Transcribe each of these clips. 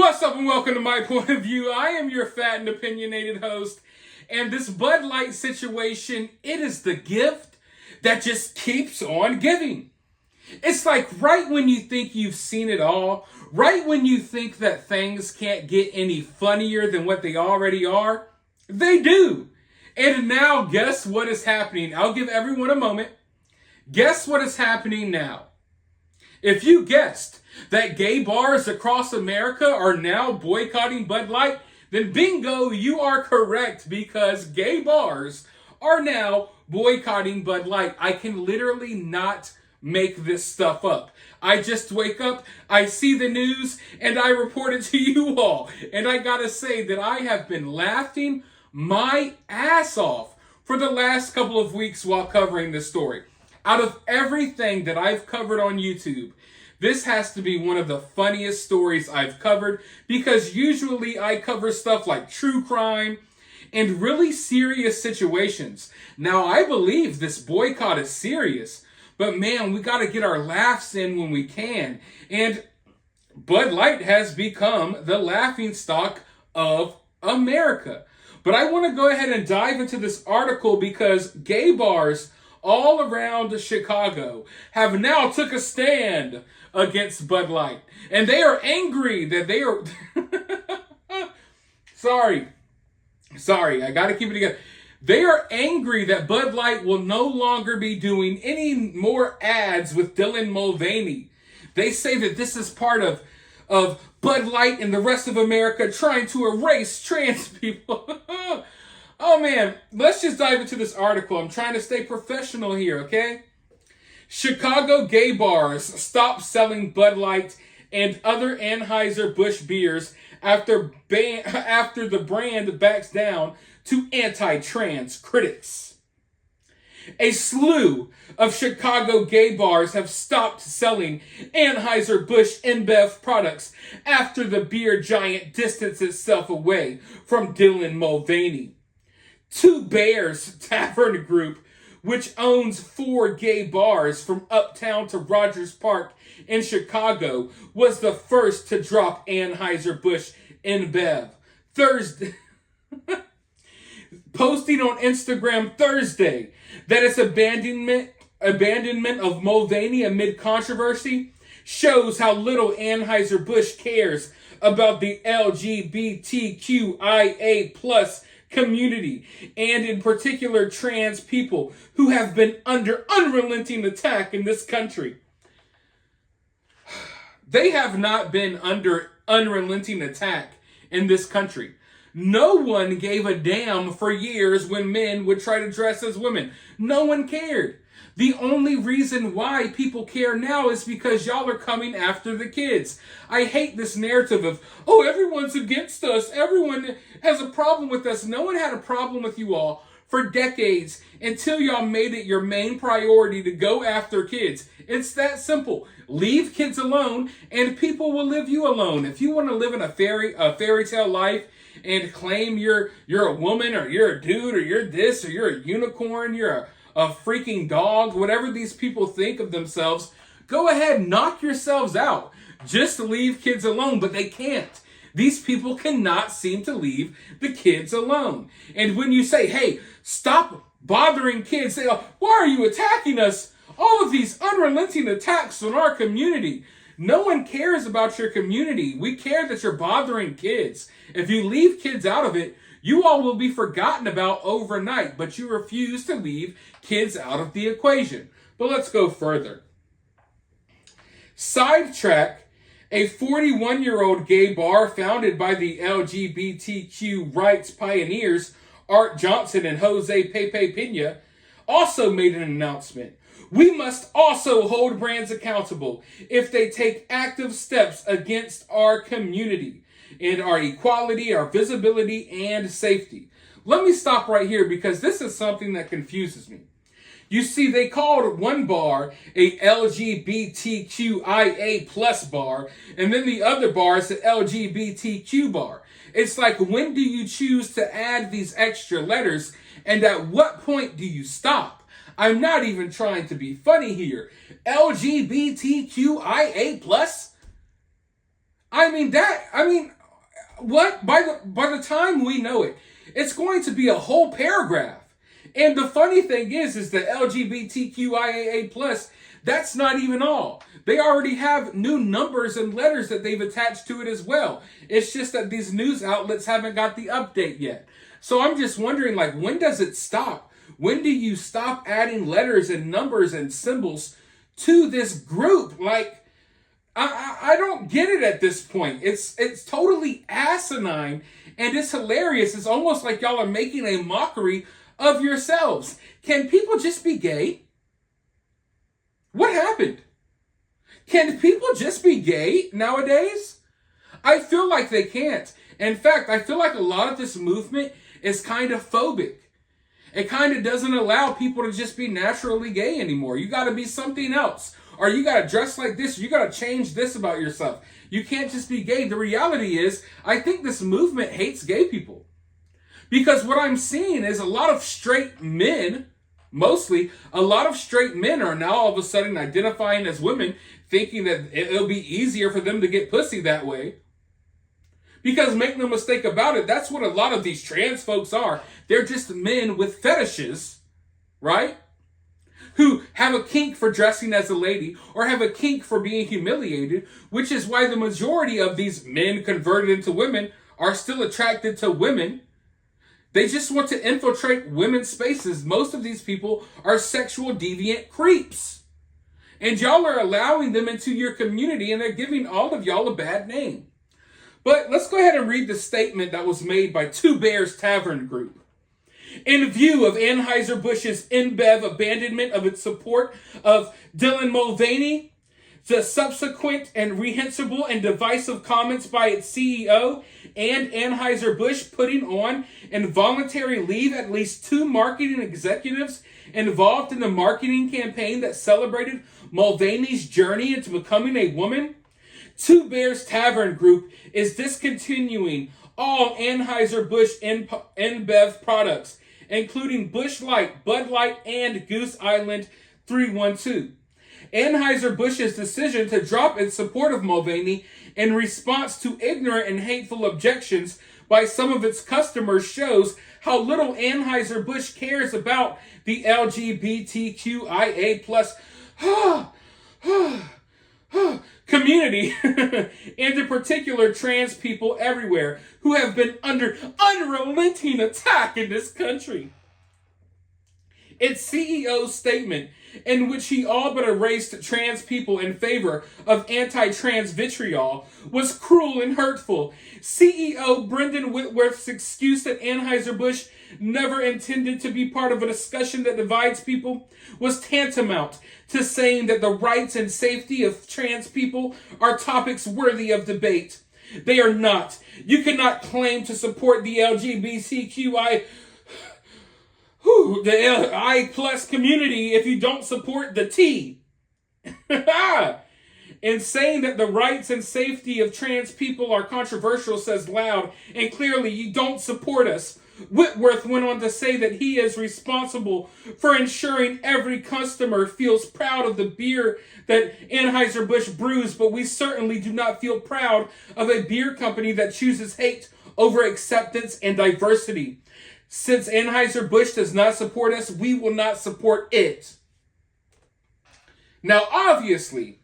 What's up and welcome to My Point of View. I am your fat and opinionated host. And this Bud Light situation, it is the gift that just keeps on giving. It's like right when you think you've seen it all, right when you think that things can't get any funnier than what they already are, they do. And now guess what is happening? I'll give everyone a moment. Guess what is happening now? If you guessed that gay bars across America are now boycotting Bud Light, then bingo, you are correct, because gay bars are now boycotting Bud Light. I can literally not make this stuff up. I just wake up, I see the news, and I report it to you all. And I gotta say that I have been laughing my ass off for the last couple of weeks while covering this story. Out of everything that I've covered on YouTube, this has to be one of the funniest stories I've covered, because usually I cover stuff like true crime and really serious situations. Now, I believe this boycott is serious, but man, we got to get our laughs in when we can. And Bud Light has become the laughingstock of America. But I want to go ahead and dive into this article because gay bars all around Chicago have now took a stand against Bud Light. And they are angry that they are... Sorry, I gotta keep it together. They are angry that Bud Light will no longer be doing any more ads with Dylan Mulvaney. They say that this is part of Bud Light and the rest of America trying to erase trans people. Oh man, let's just dive into this article. I'm trying to stay professional here, okay? Chicago gay bars stop selling Bud Light and other Anheauser Busch beers after the brand backs down to anti-trans critics. A slew of Chicago gay bars have stopped selling Anheuser-Busch InBev products after the beer giant distanced itself away from Dylan Mulvaney. Two Bears Tavern Group, which owns 4 gay bars from Uptown to Rogers Park in Chicago, was the first to drop Anheuser-Busch InBev Thursday. Posting on Instagram Thursday that its abandonment of Mulvaney amid controversy shows how little Anheuser-Busch cares about the LGBTQIA+ community, and in particular trans people who have been under unrelenting attack in this country. They have not been under unrelenting attack in this country. No one gave a damn for years when men would try to dress as women. No one cared. The only reason why people care now is because y'all are coming after the kids. I hate this narrative of, oh, everyone's against us. Everyone has a problem with us. No one had a problem with you all for decades until y'all made it your main priority to go after kids. It's that simple. Leave kids alone and people will leave you alone. If you want to live in a fairy tale life and claim you're a woman or you're a dude or you're this or you're a unicorn, you're a freaking dog, whatever these people think of themselves, go ahead, knock yourselves out. Just leave kids alone, but they can't. These people cannot seem to leave the kids alone. And when you say, hey, stop bothering kids, say, oh, why are you attacking us? All of these unrelenting attacks on our community. No one cares about your community. We care that you're bothering kids. If you leave kids out of it, you all will be forgotten about overnight, but you refuse to leave kids out of the equation. But let's go further. Sidetrack, a 41-year-old gay bar founded by the LGBTQ rights pioneers Art Johnson and Jose Pepe Pena, also made an announcement. We must also hold brands accountable if they take active steps against our community and our equality, our visibility, and safety. Let me stop right here because this is something that confuses me. You see, they called one bar a LGBTQIA+ bar, and then the other bar is an LGBTQ bar. It's like, when do you choose to add these extra letters, and at what point do you stop? I'm not even trying to be funny here. LGBTQIA+? What? By the time we know it, it's going to be a whole paragraph. And the funny thing is the LGBTQIAA plus, that's not even all. They already have new numbers and letters that they've attached to it as well. It's just that these news outlets haven't got the update yet. So I'm just wondering, like, when does it stop? When do you stop adding letters and numbers and symbols to this group? Like, I don't get it at this point. It's totally asinine and it's hilarious. It's almost like y'all are making a mockery of yourselves. Can people just be gay? What happened? Can people just be gay nowadays? I feel like they can't. In fact, I feel like a lot of this movement is kind of phobic. It kind of doesn't allow people to just be naturally gay anymore. You got to be something else. Or you got to dress like this. You got to change this about yourself. You can't just be gay. The reality is, I think this movement hates gay people. Because what I'm seeing is a lot of straight men, mostly, a lot of straight men are now all of a sudden identifying as women, thinking that it'll be easier for them to get pussy that way. Because make no mistake about it, that's what a lot of these trans folks are. They're just men with fetishes, right? Who have a kink for dressing as a lady or have a kink for being humiliated, which is why the majority of these men converted into women are still attracted to women. They just want to infiltrate women's spaces. Most of these people are sexual deviant creeps. And y'all are allowing them into your community and they're giving all of y'all a bad name. But let's go ahead and read the statement that was made by Two Bears Tavern Group. In view of Anheuser-Busch's InBev abandonment of its support of Dylan Mulvaney, the subsequent and reprehensible and divisive comments by its CEO, and Anheuser-Busch putting on involuntary leave at least 2 marketing executives involved in the marketing campaign that celebrated Mulvaney's journey into becoming a woman, Two Bears Tavern Group is discontinuing all Anheuser-Busch InBev products, including Busch Light, Bud Light, and Goose Island 312. Anheuser-Busch's decision to drop its support of Mulvaney in response to ignorant and hateful objections by some of its customers shows how little Anheuser-Busch cares about the LGBTQIA plus community, and in particular trans people everywhere who have been under unrelenting attack in this country. Its CEO's statement, in which he all but erased trans people in favor of anti-trans vitriol, was cruel and hurtful. CEO Brendan Whitworth's excuse that Anheuser-Busch never intended to be part of a discussion that divides people was tantamount to saying that the rights and safety of trans people are topics worthy of debate. They are not. You cannot claim to support the LGBTQI the I plus community if you don't support the T. And saying that the rights and safety of trans people are controversial says loud and clearly you don't support us. Whitworth went on to say that he is responsible for ensuring every customer feels proud of the beer that Anheuser-Busch brews, but we certainly do not feel proud of a beer company that chooses hate over acceptance and diversity. Since Anheuser-Busch does not support us, we will not support it. Now, obviously,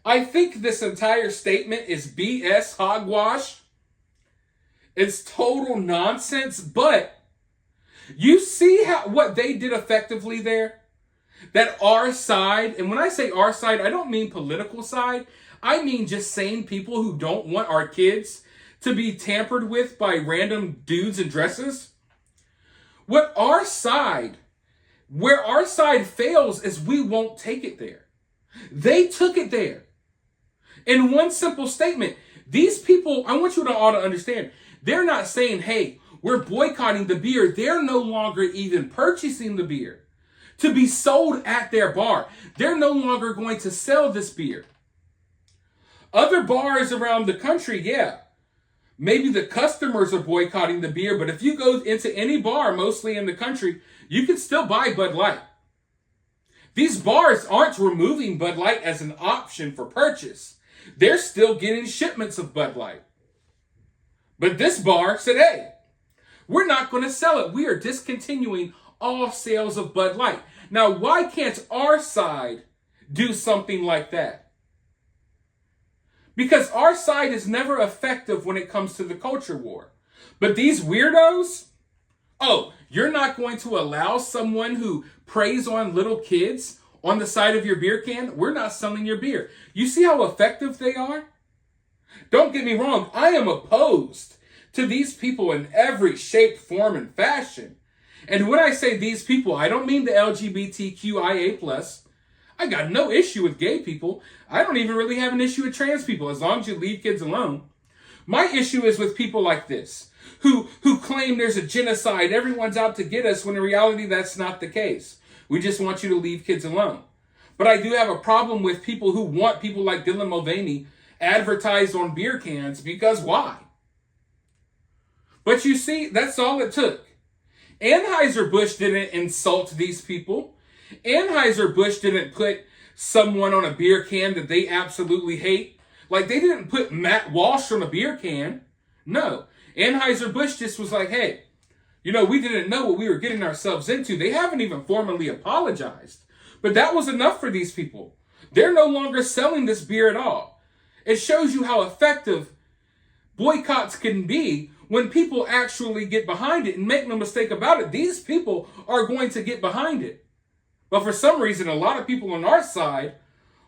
I think this entire statement is BS hogwash. It's total nonsense, but you see what they did effectively there? That our side, and when I say our side, I don't mean political side. I mean just sane people who don't want our kids to be tampered with by random dudes in dresses. Where our side fails is we won't take it there. They took it there. In one simple statement, these people, I want you to all to understand, they're not saying, hey, we're boycotting the beer. They're no longer even purchasing the beer to be sold at their bar. They're no longer going to sell this beer. Other bars around the country, yeah, maybe the customers are boycotting the beer, but if you go into any bar, mostly in the country, you can still buy Bud Light. These bars aren't removing Bud Light as an option for purchase. They're still getting shipments of Bud Light. But this bar said, hey, we're not going to sell it. We are discontinuing all sales of Bud Light. Now, why can't our side do something like that? Because our side is never effective when it comes to the culture war. But these weirdos, oh, you're not going to allow someone who preys on little kids on the side of your beer can? We're not selling your beer. You see how effective they are? Don't get me wrong. I am opposed to these people in every shape, form, and fashion. And when I say these people, I don't mean the LGBTQIA+. I got no issue with gay people. I don't even really have an issue with trans people, as long as you leave kids alone. My issue is with people like this, who claim there's a genocide, everyone's out to get us, when in reality that's not the case. We just want you to leave kids alone. But I do have a problem with people who want people like Dylan Mulvaney advertised on beer cans, because why? But you see, that's all it took. Anheuser-Busch didn't insult these people. Anheuser-Busch didn't put someone on a beer can that they absolutely hate. Like, they didn't put Matt Walsh on a beer can. No. Anheuser-Busch just was like, hey, we didn't know what we were getting ourselves into. They haven't even formally apologized. But that was enough for these people. They're no longer selling this beer at all. It shows you how effective boycotts can be when people actually get behind it. And make no mistake about it, these people are going to get behind it. But for some reason, a lot of people on our side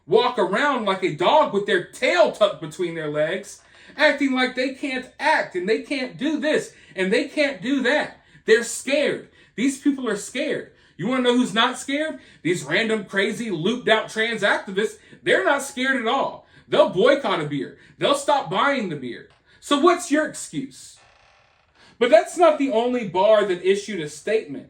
walk around like a dog with their tail tucked between their legs, acting like they can't act and they can't do this and they can't do that. They're scared. These people are scared. You want to know who's not scared? These random, crazy, looped out trans activists. They're not scared at all. They'll boycott a beer. They'll stop buying the beer. So what's your excuse? But that's not the only bar that issued a statement.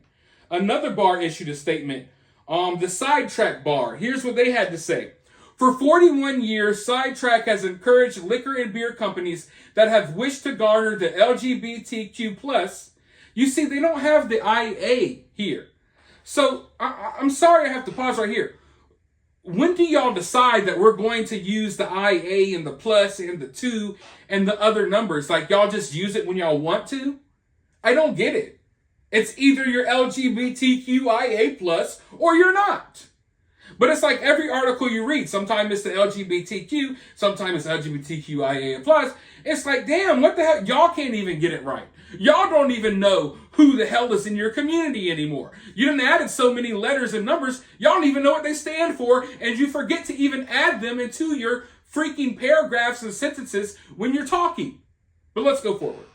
Another bar issued a statement. The Sidetrack Bar. Here's what they had to say. For 41 years, Sidetrack has encouraged liquor and beer companies that have wished to garner the LGBTQ+. You see, they don't have the IA here. So, I'm sorry I have to pause right here. When do y'all decide that we're going to use the IA and the plus and the 2 and the other numbers? Like, y'all just use it when y'all want to? I don't get it. It's either you're LGBTQIA+ or you're not. But it's like every article you read, sometimes it's the LGBTQ, sometimes it's LGBTQIA+. It's like, damn, what the hell? Y'all can't even get it right. Y'all don't even know who the hell is in your community anymore. You done added so many letters and numbers, y'all don't even know what they stand for, and you forget to even add them into your freaking paragraphs and sentences when you're talking. But let's go forward.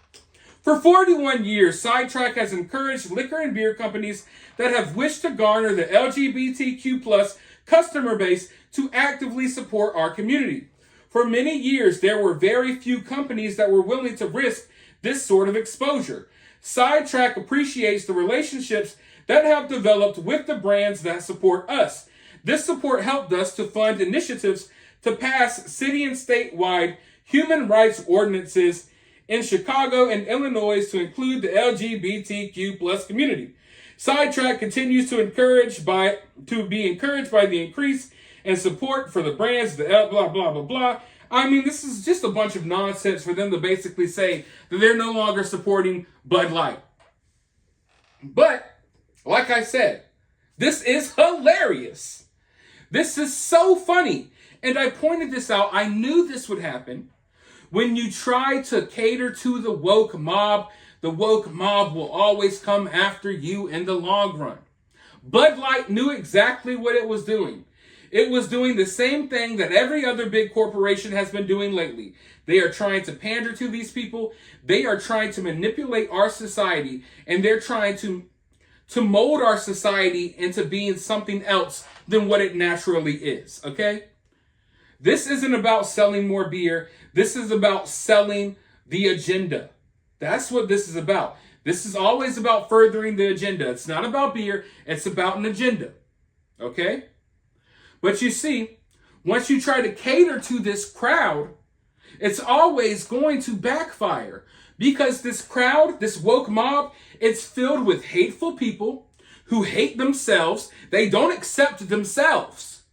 For 41 years, Sidetrack has encouraged liquor and beer companies that have wished to garner the LGBTQ+ customer base to actively support our community. For many years, there were very few companies that were willing to risk this sort of exposure. Sidetrack appreciates the relationships that have developed with the brands that support us. This support helped us to fund initiatives to pass city and statewide human rights ordinances in Chicago and Illinois to include the LGBTQ+ community. Sidetrack continues to be encouraged by the increase in support for the brands, the blah, blah, blah, blah. I mean, this is just a bunch of nonsense for them to basically say that they're no longer supporting Bud Light. But, like I said, this is hilarious. This is so funny. And I pointed this out. I knew this would happen. When you try to cater to the woke mob will always come after you in the long run. Bud Light knew exactly what it was doing. It was doing the same thing that every other big corporation has been doing lately. They are trying to pander to these people. They are trying to manipulate our society, and they're trying to mold our society into being something else than what it naturally is, okay? This isn't about selling more beer. This is about selling the agenda. That's what this is about. This is always about furthering the agenda. It's not about beer. It's about an agenda. Okay? But you see, once you try to cater to this crowd, it's always going to backfire. Because this crowd, this woke mob, it's filled with hateful people who hate themselves. They don't accept themselves.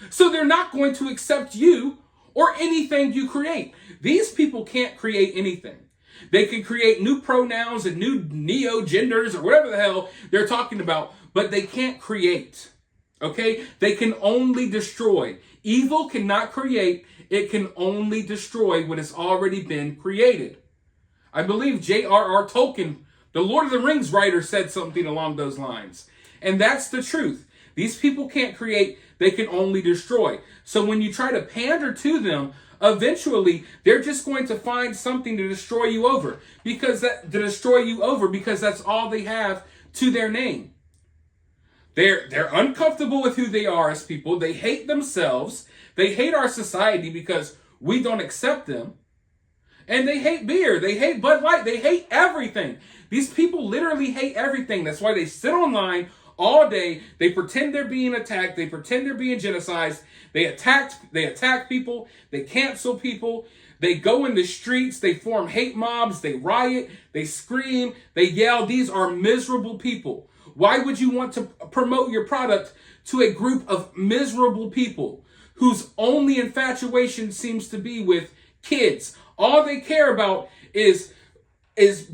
So they're not going to accept you or anything you create. These people can't create anything. They can create new pronouns and new neo-genders or whatever the hell they're talking about, but they can't create. Okay? They can only destroy. Evil cannot create. It can only destroy what has already been created. I believe J.R.R. Tolkien, the Lord of the Rings writer, said something along those lines. And that's the truth. These people can't create. They can only destroy. So when you try to pander to them, eventually they're just going to find something to destroy you over. Because that's all they have to their name. They're uncomfortable with who they are as people. They hate themselves. They hate our society because we don't accept them. And they hate beer. They hate Bud Light. They hate everything. These people literally hate everything. That's why they sit online all day. They pretend they're being attacked. They pretend they're being genocided. They attack people. They cancel people. They go in the streets. They form hate mobs. They riot. They scream. They yell. These are miserable people. Why would you want to promote your product to a group of miserable people whose only infatuation seems to be with kids? All they care about is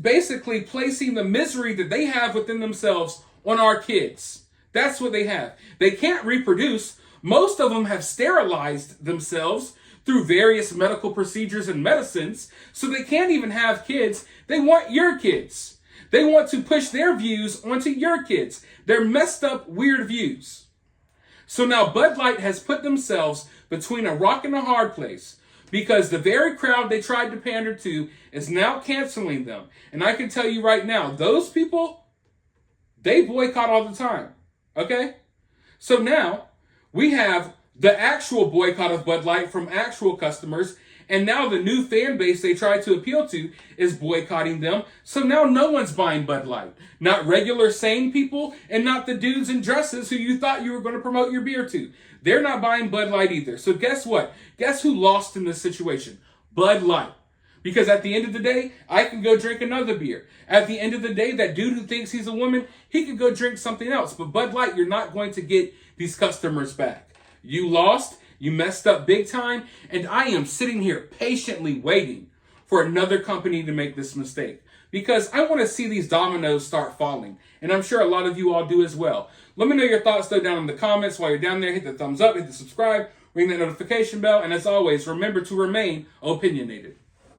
basically placing the misery that they have within themselves on our kids. That's what they have. They can't reproduce. Most of them have sterilized themselves through various medical procedures and medicines, so they can't even have kids. They want your kids. They want to push their views onto your kids. They're messed up, weird views. So now Bud Light has put themselves between a rock and a hard place because the very crowd they tried to pander to is now canceling them. And I can tell you right now, those people, they boycott all the time. Okay? So now we have the actual boycott of Bud Light from actual customers. And now the new fan base they try to appeal to is boycotting them. So now no one's buying Bud Light. Not regular sane people and not the dudes in dresses who you thought you were going to promote your beer to. They're not buying Bud Light either. So guess what? Guess who lost in this situation? Bud Light. Because at the end of the day, I can go drink another beer. At the end of the day, that dude who thinks he's a woman, he can go drink something else. But Bud Light, you're not going to get these customers back. You lost. You messed up big time, and I am sitting here patiently waiting for another company to make this mistake because I want to see these dominoes start falling, and I'm sure a lot of you all do as well. Let me know your thoughts though down in the comments. While you're down there, hit the thumbs up, hit the subscribe, ring that notification bell, and as always, remember to remain opinionated.